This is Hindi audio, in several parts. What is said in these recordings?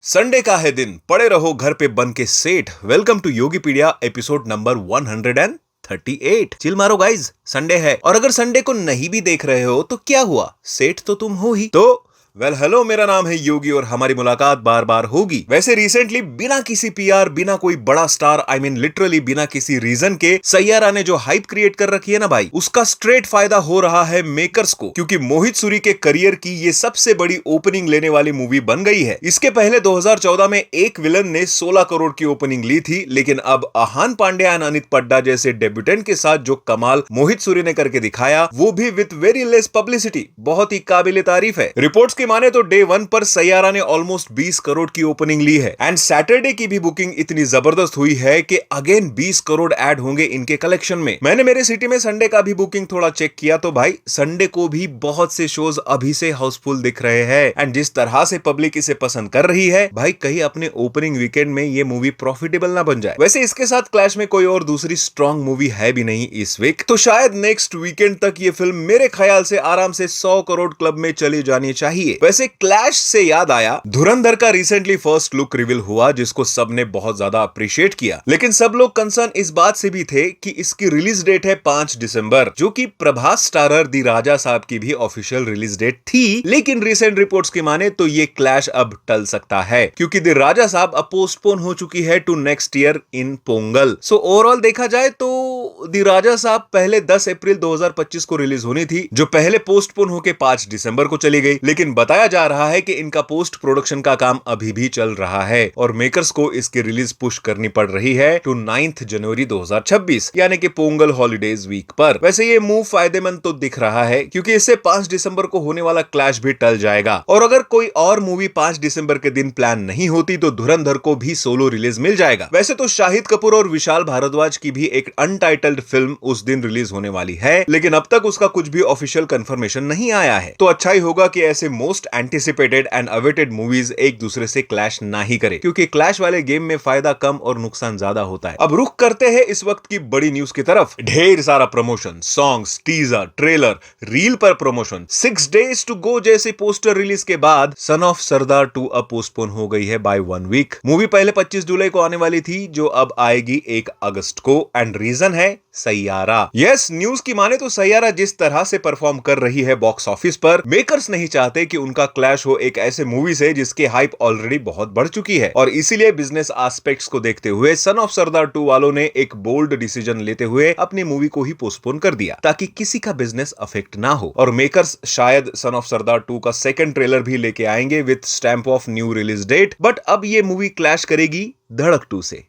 संडे का है दिन, पड़े रहो घर पे बन के सेठ। वेलकम टू योगीपीडिया एपिसोड नंबर 138। चिल मारो गाइज, संडे है और अगर संडे को नहीं भी देख रहे हो तो क्या हुआ, सेठ तो तुम हो ही। तो हेलो, मेरा नाम है योगी और हमारी मुलाकात बार बार होगी। वैसे रिसेंटली बिना किसी पीआर, बिना कोई बड़ा स्टार, आई मीन लिटरली बिना किसी रीजन के सैयारा ने जो हाइप क्रिएट कर रखी है ना भाई, उसका स्ट्रेट फायदा हो रहा है मेकर्स को, क्योंकि मोहित सूरी के करियर की ये सबसे बड़ी ओपनिंग लेने वाली मूवी बन गई है। इसके पहले 2014 में एक विलन ने 16 करोड़ की ओपनिंग ली थी, लेकिन अब आहान पांडे एंड अनित पड्डा जैसे डेब्यूटेंट के साथ जो कमाल मोहित सूरी ने करके दिखाया, वो भी विद वेरी लेस पब्लिसिटी, बहुत ही काबिले तारीफ है। रिपोर्ट्स की माने तो डे 1 पर सैयारा ने ऑलमोस्ट 20 करोड़ की ओपनिंग ली है एंड सैटरडे की भी बुकिंग इतनी जबरदस्त हुई है कि अगेन 20 करोड़ ऐड होंगे इनके कलेक्शन में। मैंने मेरे सिटी में संडे का भी बुकिंग थोड़ा चेक किया तो भाई संडे को भी बहुत से शोज अभी से हाउसफुल दिख रहे हैं एंड जिस तरह से पब्लिक इसे पसंद कर रही है भाई, कहीं अपने ओपनिंग वीकेंड में ये मूवी प्रॉफिटेबल ना बन जाए। वैसे इसके साथ क्लैश में कोई और दूसरी स्ट्रॉन्ग मूवी है भी नहीं इस वीक, तो शायद नेक्स्ट वीकेंड तक ये फिल्म मेरे ख्याल से आराम से 100 करोड़ क्लब में चली जानी चाहिए। वैसे क्लैश से याद आया, धुरंधर का रिसेंटली फर्स्ट लुक रिवील हुआ जिसको सबने बहुत ज्यादा अप्रिशिएट किया, लेकिन सब लोग कंसर्न इस बात से भी थे कि इसकी रिलीज डेट है 5 दिसंबर, जो कि प्रभास स्टारर दी राजा साहब की भी ऑफिशियल रिलीज डेट थी। लेकिन रिसेंट रिपोर्ट्स की माने तो ये क्लैश अब टल सकता है, क्योंकि दी राजा साहब अब पोस्टपोन हो चुकी है to next year in Pongal. So overall देखा जाए तो दी राजा साहब पहले 10 अप्रैल 2025 को रिलीज होनी थी, जो पहले पोस्टपोन होकर 5 दिसंबर को चली गई। लेकिन बताया जा रहा है कि इनका पोस्ट प्रोडक्शन का काम अभी भी चल रहा है और मेकर्स को इसकी रिलीज पुश करनी पड़ रही है टू 9 जनवरी 2026, यानी कि पोंगल हॉलीडेज वीक पर। वैसे ये मूव फायदेमंद तो दिख रहा है, क्योंकि इससे 5 दिसंबर को होने वाला क्लैश भी टल जाएगा और अगर कोई और मूवी 5 दिसंबर के दिन प्लान नहीं होती तो धुरंधर को भी सोलो रिलीज मिल जाएगा। वैसे तो शाहिद कपूर और विशाल भारद्वाज की भी एक अनटाइटल्ड फिल्म उस दिन रिलीज होने वाली है, लेकिन अब तक उसका कुछ भी ऑफिशियल कंफर्मेशन नहीं आया है। तो अच्छा ही होगा कि ऐसे most anticipated and awaited movies एक दूसरे से क्लैश ना ही करे, क्योंकि क्लैश वाले गेम में फायदा कम और नुकसान ज्यादा होता है। अब रुख करते हैं इस वक्त की बड़ी न्यूज की तरफ। ढेर सारा promotion, songs, teaser, trailer, reel पर प्रमोशन, 6 days to go जैसे पोस्टर रिलीज के बाद सन ऑफ सरदार 2 अब पोस्टपोन हो गई है बाय 1 वीक। मूवी पहले 25 जुलाई को आने वाली थी, जो अब आएगी 1 अगस्त को एंड रीजन है सैयारा। यस, न्यूज की माने तो सैयारा जिस तरह से परफॉर्म कर रही है बॉक्स ऑफिस पर, मेकर्स नहीं चाहते कि उनका क्लैश हो एक ऐसे मूवी से जिसके हाइप ऑलरेडी बहुत बढ़ चुकी है, और इसीलिए बिजनेस एस्पेक्ट्स को देखते हुए सन ऑफ सरदार 2 वालों ने एक बोल्ड डिसीजन लेते हुए अपनी मूवी को ही पोस्टपोन कर दिया ताकि किसी का बिजनेस अफेक्ट ना हो। और मेकर्स शायद सन ऑफ सरदार 2 का सेकंड ट्रेलर भी लेके आएंगे with stamp of new release date, but अब ये मूवी क्लैश करेगी धड़क 2 से।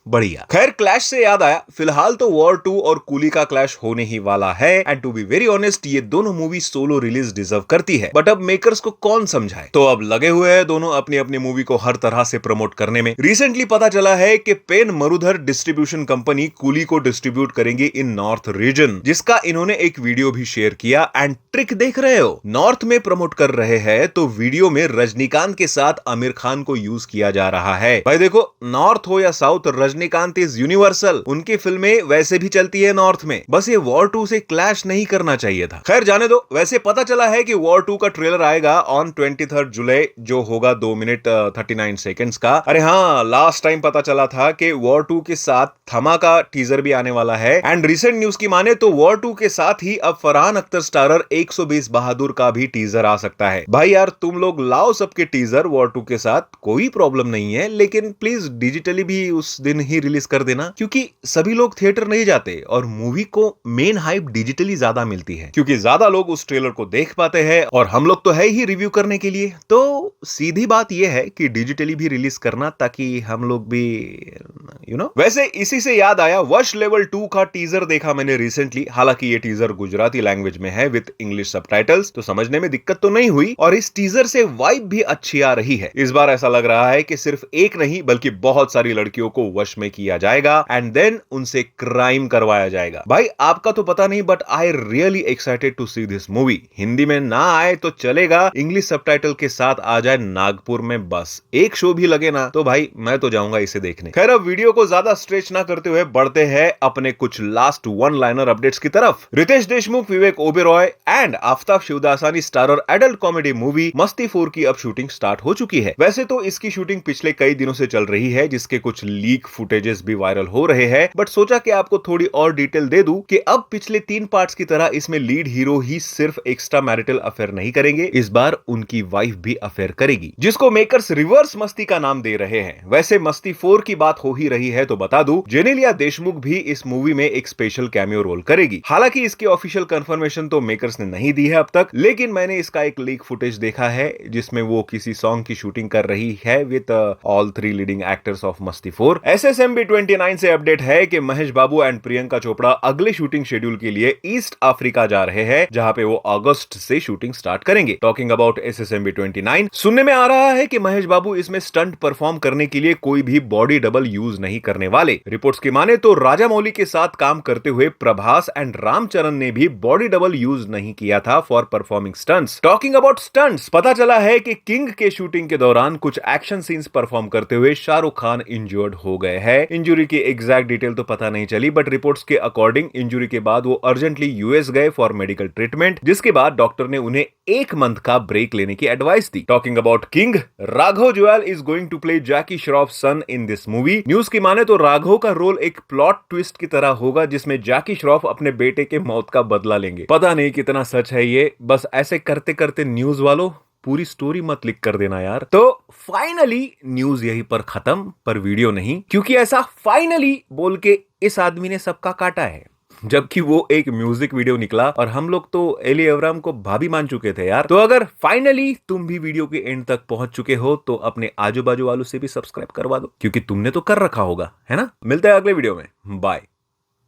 बढ़िया। खैर, क्लैश से याद आया, फिलहाल तो वॉर 2 और कूली का क्लैश होने ही वाला है and to be very honest ये दोनों मूवी सोलो रिलीज डिजर्व करती है, बट अब मेकर्स को कौन समझाए। तो अब लगे हुए हैं दोनों अपनी अपनी मूवी को हर तरह से प्रमोट करने में। रिसेंटली पता चला है कि पेन मरुधर डिस्ट्रीब्यूशन कंपनी कूली को डिस्ट्रीब्यूट करेंगे इन नॉर्थ रीजन, जिसका इन्होंने एक वीडियो भी शेयर किया एंड ट्रिक देख रहे हो, नॉर्थ में प्रमोट कर रहे हैं तो वीडियो में रजनीकांत के साथ आमिर खान को यूज किया जा रहा है। भाई देखो, नॉर्थ हो या साउथ, रजनीकांत इज यूनिवर्सल, उनकी फिल्में वैसे भी चलती है नॉर्थ में, बस ये वॉर 2 से क्लैश नहीं करना चाहिए था। खैर जाने दो। वैसे पता चला है कि वॉर 2 का ट्रेलर आएगा ऑन 23 जुलाई, जो होगा 2 मिनट 39 सेकेंड्स का। अरे हाँ, लास्ट टाइम पता चला था कि वॉर 2 के साथ धमाका टीजर भी आने वाला है एंड रिसेंट न्यूज की माने तो वॉर 2 के साथ ही अब फरहान अख्तर स्टारर 120 बहादुर का भी टीजर आ सकता है। भाई यार, तुम लोग लाओ सबके टीजर वॉर 2 के साथ, कोई प्रॉब्लम नहीं है, लेकिन प्लीज डिजिटली भी उस दिन ही रिलीज कर देना, क्योंकि सभी लोग थिएटर नहीं जाते और मूवी को मेन हाइप डिजिटली ज्यादा मिलती है, क्योंकि ज्यादा लोग उस ट्रेलर को देख पाते हैं और हम लोग तो है ही रिव्यू करने के लिए। तो सीधी बात यह है कि डिजिटली भी रिलीज करना ताकि हम लोग भी वैसे इसी से याद आया, वश लेवल 2 का टीजर देखा मैंने रिसेंटली। हालांकि ये टीजर गुजराती लैंग्वेज में है विद इंग्लिश सबटाइटल्स, तो समझने में दिक्कत तो नहीं हुई और इस टीजर से वाइब भी अच्छी आ रही है। इस बार ऐसा लग रहा है कि सिर्फ एक नहीं बल्कि बहुत सारी लड़कियों को वश में किया जाएगा एंड देन उनसे क्राइम करवाया जाएगा। भाई आपका तो पता नहीं but I really excited to see this movie. Hindi में ना आए तो चलेगा, इंग्लिश सबटाइटल के साथ आ जाए नागपुर में, बस एक शो भी लगे ना तो भाई मैं तो जाऊंगा इसे देखने। खैर अब वीडियो को ज्यादा स्ट्रेच ना करते हुए बढ़ते हैं अपने कुछ लास्ट वन लाइनर अपडेट्स की तरफ। Riteish Deshmukh, Vivek Oberoi and Aftab Shivdasani starrer adult comedy movie Masti 4 की अब शूटिंग स्टार्ट हो चुकी है। वैसे तो इसकी शूटिंग पिछले कई दिनों से चल रही है, जिसके कुछ लीक फुटेजेस भी वायरल हो रहे हैं, बट सोचा कि आपको थोड़ी और डिटेल दे दूं कि अब पिछले 3 पार्ट्स की तरह इसमें लीड हीरो ही सिर्फ एक्स्ट्रा मैरिटल अफेयर नहीं करेंगे, इस बार उनकी वाइफ भी अफेयर करेगी, जिसको मेकर्स रिवर्स मस्ती का नाम दे रहे हैं। वैसे मस्ती 4 की बात हो ही रही है तो बता दूं, जेनेलिया देशमुख भी इस मूवी में एक स्पेशल कैमियो रोल करेगी। हालांकि इसकी ऑफिशियल कंफर्मेशन तो मेकर्स ने नहीं दी है अब तक, लेकिन मैंने इसका एक लीक फुटेज देखा है जिसमें वो किसी सॉन्ग की शूटिंग कर रही है with all 3 leading actors of मस्ती 4। SSMB 29 से अपडेट है कि महेश बाबू एंड प्रियंका चोपड़ा अगले शूटिंग शेड्यूल के लिए ईस्ट अफ्रीका जा रहे हैं, जहां पे वो अगस्त से शूटिंग स्टार्ट करेंगे। टॉकिंग अबाउट SSMB 29, सुनने में आ रहा है कि महेश बाबू इसमें स्टंट परफॉर्म करने के लिए कोई भी बॉडी डबल यूज नहीं करने वाले। रिपोर्ट्स की माने तो राजा मौली के साथ काम करते हुए प्रभास एंड रामचरण ने भी बॉडी डबल यूज नहीं किया था for performing stunts. Talking about stunts, पता चला है कि किंग के शूटिंग के दौरान कुछ एक्शन सीन्स परफॉर्म करते हुए शाहरुख खान इंजर्ड हो गए हैं। इंजुरी की एग्जैक्ट डिटेल तो पता नहीं चली, बट रिपोर्ट्स के अकॉर्डिंग इंजुरी के बाद वो अर्जेंटली यूएस गए फॉर मेडिकल ट्रीटमेंट, जिसके बाद डॉक्टर ने उन्हें 1 मंथ का ब्रेक लेने की एडवाइस दी। Talking about King, Raghav Juyal is going to play Jackie Shroff son in this movie. News की माने तो राघव का रोल एक प्लॉट ट्विस्ट की तरह होगा, जिसमें जैकी श्रॉफ अपने बेटे के मौत का बदला लेंगे। पता नहीं कितना सच है ये, बस ऐसे करते करते न्यूज वालों पूरी स्टोरी मत लीक कर देना यार। तो फाइनली न्यूज यहीं पर खत्म, पर वीडियो नहीं, क्योंकि ऐसा फाइनली बोल के इस आदमी ने सबका काटा है, जबकि वो एक म्यूजिक वीडियो निकला और हम लोग तो एली एवराम को भाभी मान चुके थे यार। तो अगर फाइनली तुम भी वीडियो के एंड तक पहुंच चुके हो तो अपने आजू बाजू वालों से भी सब्सक्राइब करवा दो, क्योंकि तुमने तो कर रखा होगा, है ना। मिलते हैं अगले वीडियो में, बाय।